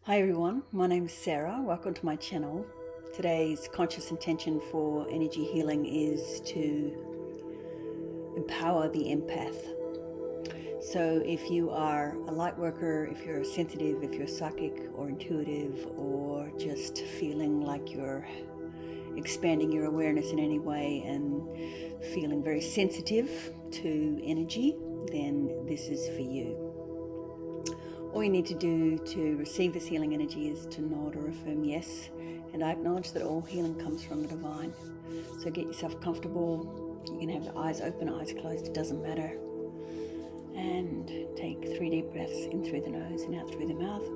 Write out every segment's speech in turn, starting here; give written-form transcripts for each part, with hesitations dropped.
Hi everyone, my name is Sarah. Welcome to my channel. Today's conscious intention for energy healing is to empower the empath. So if you are a light worker, if you're sensitive, if you're psychic or intuitive, or just feeling like you're expanding your awareness in any way and feeling very sensitive to energy, then this is for you. All you need to do to receive this healing energy is to nod or affirm yes, and I acknowledge that all healing comes from the divine. So get yourself comfortable. You can have your eyes open, eyes closed, it doesn't matter. And take 3 deep breaths in through the nose and out through the mouth.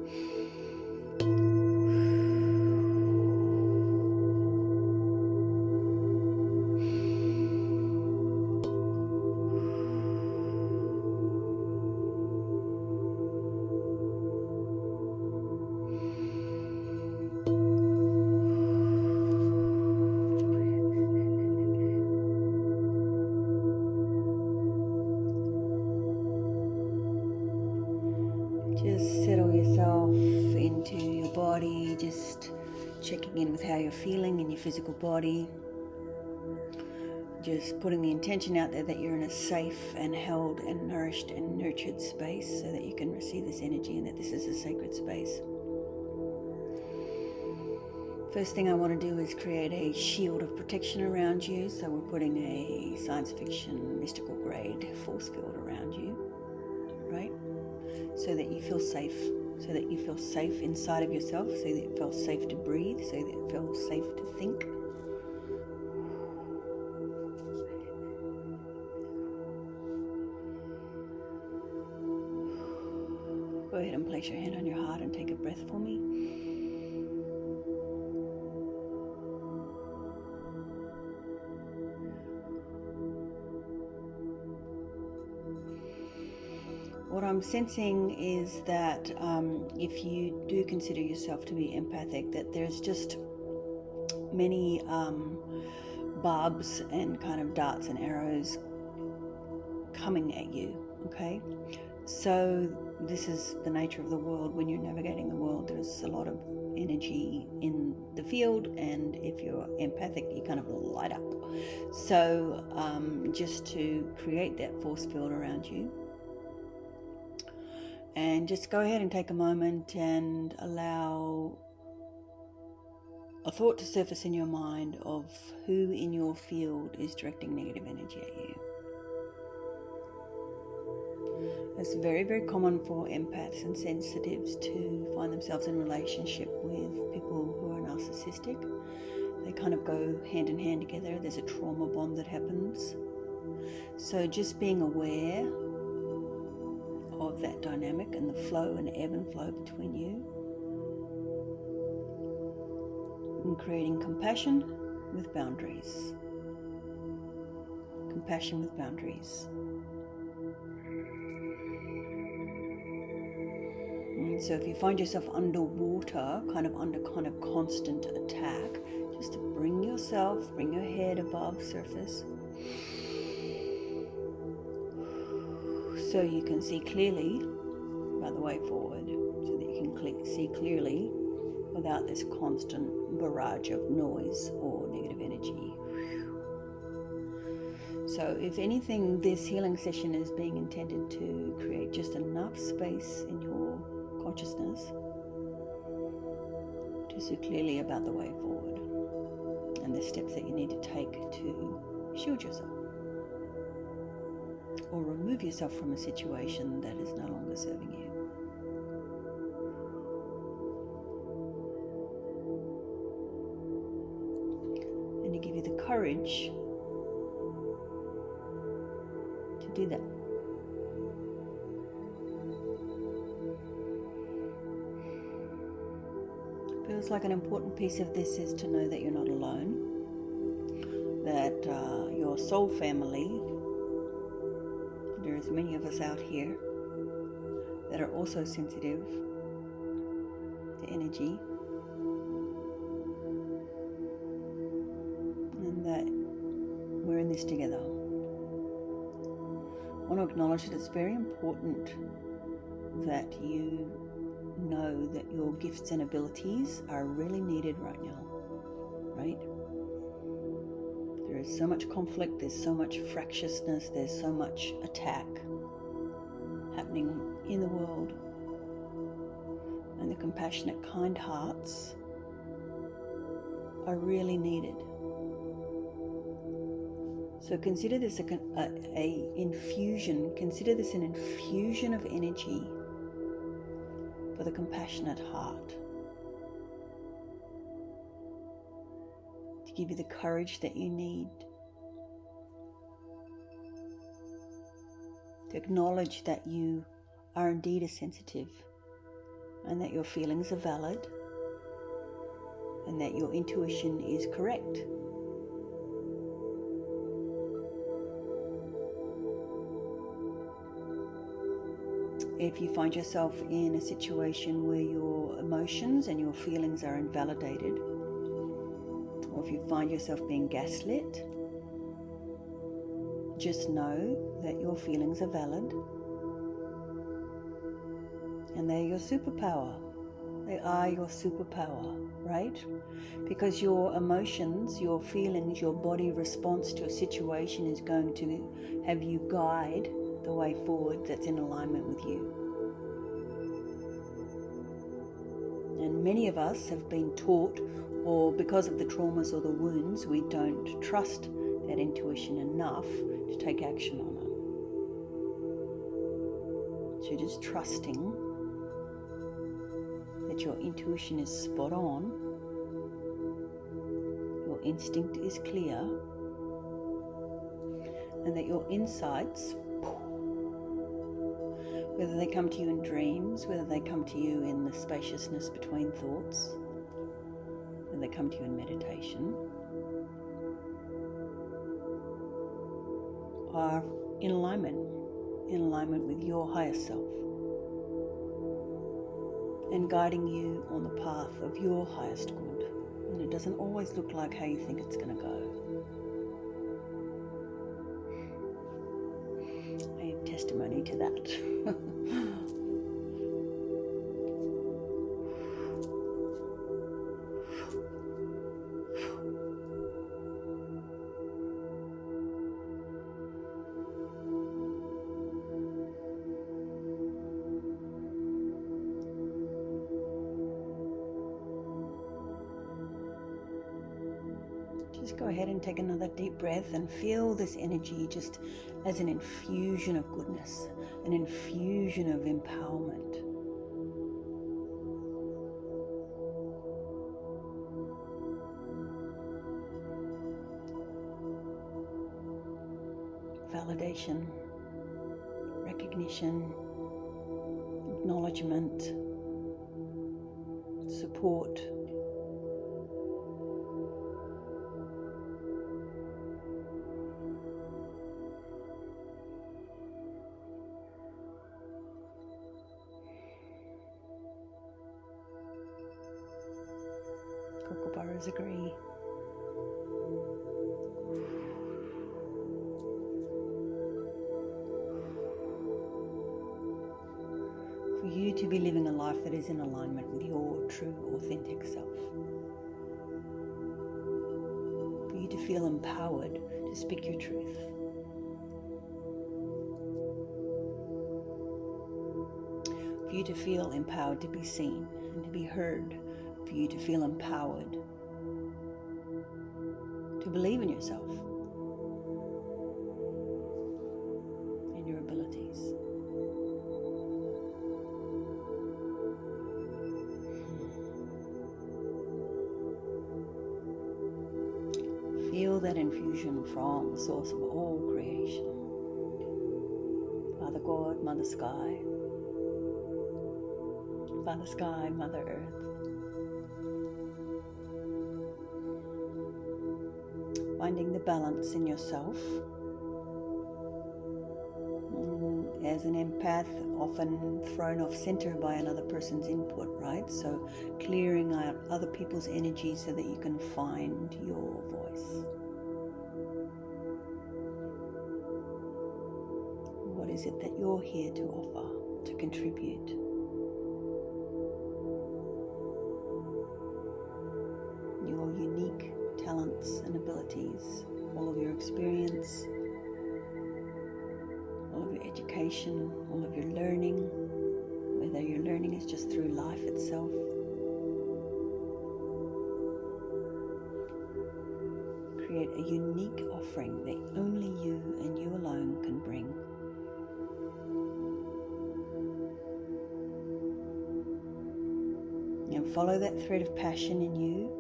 Just settle yourself into your body, just checking in with how you're feeling in your physical body. Just putting the intention out there that you're in a safe and held and nourished and nurtured space so that you can receive this energy and that this is a sacred space. First thing I want to do is create a shield of protection around you. So we're putting a science fiction, mystical grade force field around you, right? So that you feel safe, so that you feel safe inside of yourself, so that you feel safe to breathe, so that you feel safe to think. Go ahead and place your hand on your heart and take a breath for me. What I'm sensing is that if you do consider yourself to be empathic, that there's just many barbs and kind of darts and arrows coming at you, okay? So this is the nature of the world. When you're navigating the world, there's a lot of energy in the field, and if you're empathic, you kind of light up. So just to create that force field around you, and just go ahead and take a moment and allow a thought to surface in your mind of who in your field is directing negative energy at you. It's very, very common for empaths and sensitives to find themselves in relationship with people who are narcissistic. They kind of go hand in hand together. There's a trauma bond that happens. So just being aware of that dynamic and the flow and ebb and flow between you, and creating compassion with boundaries. Compassion with boundaries. And so if you find yourself underwater, kind of under constant attack, just to bring your head above surface, so you can see clearly by the way forward, so that you can see clearly without this constant barrage of noise or negative energy. So if anything, this healing session is being intended to create just enough space in your consciousness to see clearly about the way forward and the steps that you need to take to shield yourself or remove yourself from a situation that is no longer serving you. And to give you the courage to do that. Feels like an important piece of this is to know that you're not alone, that your soul family, there's many of us out here that are also sensitive to energy, and that we're in this together. I want to acknowledge that it's very important that you know that your gifts and abilities are really needed right now, right? There is so much conflict, there's so much fractiousness, there's so much attack happening in the world. And the compassionate, kind hearts are really needed. So consider this a infusion. Consider this an infusion of energy for the compassionate heart, to give you the courage that you need, to acknowledge that you are indeed a sensitive, and that your feelings are valid, and that your intuition is correct. If you find yourself in a situation where your emotions and your feelings are invalidated, or if you find yourself being gaslit, just know that your feelings are valid and they're your superpower. They are your superpower, right? Because your emotions, your feelings, your body response to a situation is going to have you guide the way forward that's in alignment with you. And many of us have been taught, or because of the traumas or the wounds, we don't trust that intuition enough to take action on it. So just trusting that your intuition is spot on, your instinct is clear, and that your insights, whether they come to you in dreams, whether they come to you in the spaciousness between thoughts, whether they come to you in meditation, are in alignment with your higher self, and guiding you on the path of your highest good. And it doesn't always look like how you think it's going to go. I have testimony to that. Just go ahead and take another deep breath and feel this energy just as an infusion of goodness, an infusion of empowerment. Validation, recognition, acknowledgement, support. Kookaburras agree. For you to be living a life that is in alignment with your true, authentic self. For you to feel empowered to speak your truth. For you to feel empowered to be seen and to be heard. For you to feel empowered to believe in yourself and your abilities. Feel that infusion from the source of all creation. Father God, Mother Sky. Father Sky, Mother Earth. Finding the balance in yourself. As an empath, often thrown off center by another person's input, right? So clearing out other people's energy so that you can find your voice. What is it that you're here to offer, to contribute? unique talents and abilities, all of your experience, all of your education, all of your learning, whether your learning is just through life itself. Create a unique offering that only you and you alone can bring. And follow that thread of passion in you.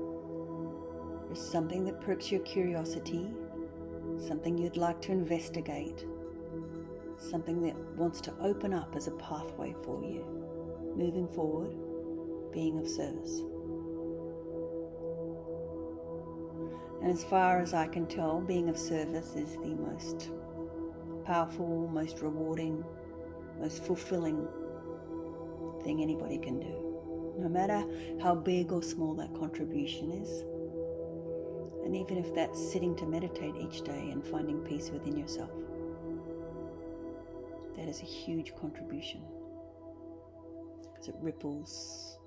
There's something that perks your curiosity, something you'd like to investigate, something that wants to open up as a pathway for you, moving forward, being of service. And as far as I can tell, being of service is the most powerful, most rewarding, most fulfilling thing anybody can do, no matter how big or small that contribution is. And even if that's sitting to meditate each day and finding peace within yourself, that is a huge contribution, because it ripples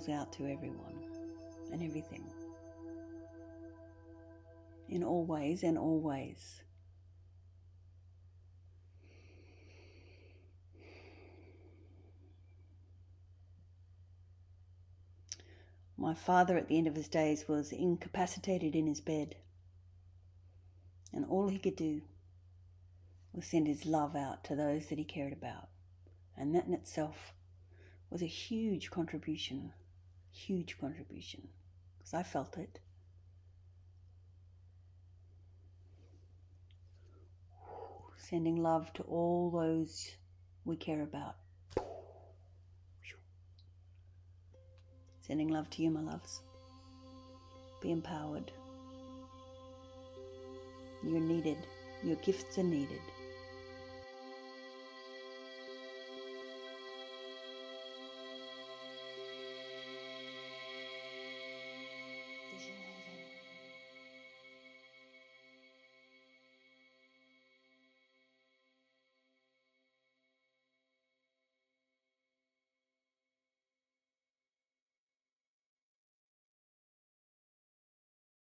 out to everyone and everything, in all ways and always. My father at the end of his days was incapacitated in his bed, and all he could do was send his love out to those that he cared about. And that in itself was a huge contribution, because I felt it. Sending love to all those we care about. Sending love to you, my loves. Be empowered. You're needed. Your gifts are needed.